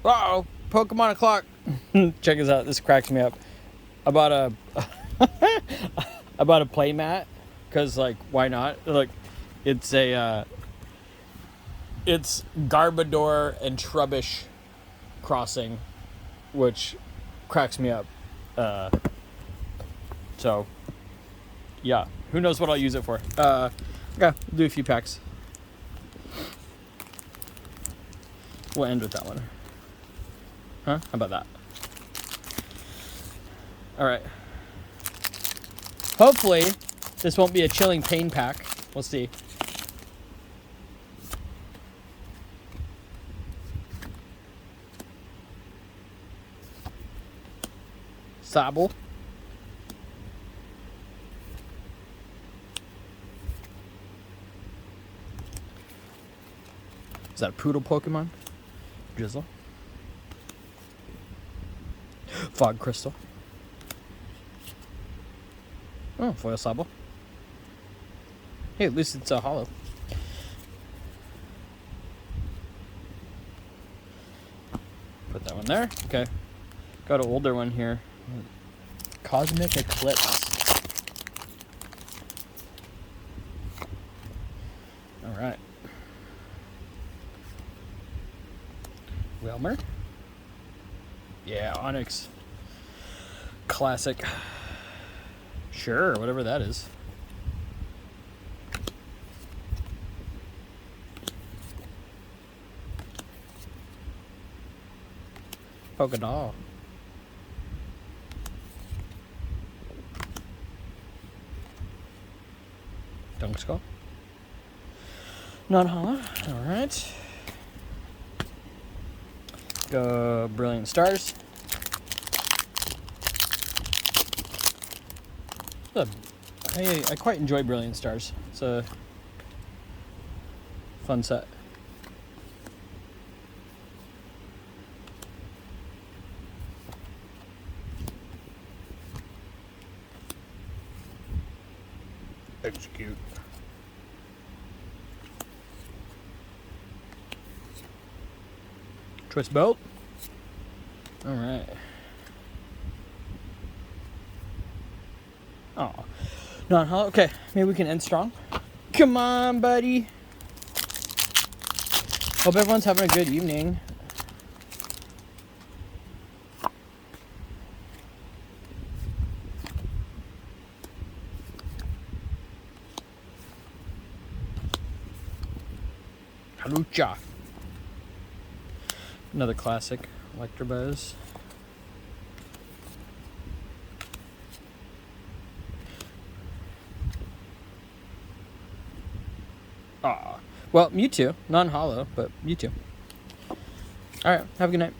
Uh-oh, Pokemon o'clock. Check this out. This cracks me up. I bought a I bought a playmat because, like, why not? Look, it's a it's Garbodor and Trubbish crossing, which cracks me up. So yeah, who knows what I'll use it for? Okay, we'll do a few packs. We'll end with that one. Huh? How about that? All right. Hopefully, this won't be a chilling pain pack. We'll see. Sable. Is that a poodle Pokemon? Drizzle. Fog Crystal. Oh, foil Sable. Hey, at least it's a hollow. Put that one there. Okay. Got an older one here. Cosmic Eclipse. Alright. Wilmer. Yeah, Onyx. Classic. Sure, whatever that is. Polka doll. Dunk Skull. Non-hollow. Alright. Go Brilliant Stars. I quite enjoy Brilliant Stars. It's a fun set. Execute. Twist belt. All right. Oh, non-hollow. Okay, maybe we can end strong. Come on, buddy. Hope everyone's having a good evening. Halucha. Another classic, Electabuzz. Well, Mewtwo. Non-hollow, but Mewtwo. Alright, have a good night.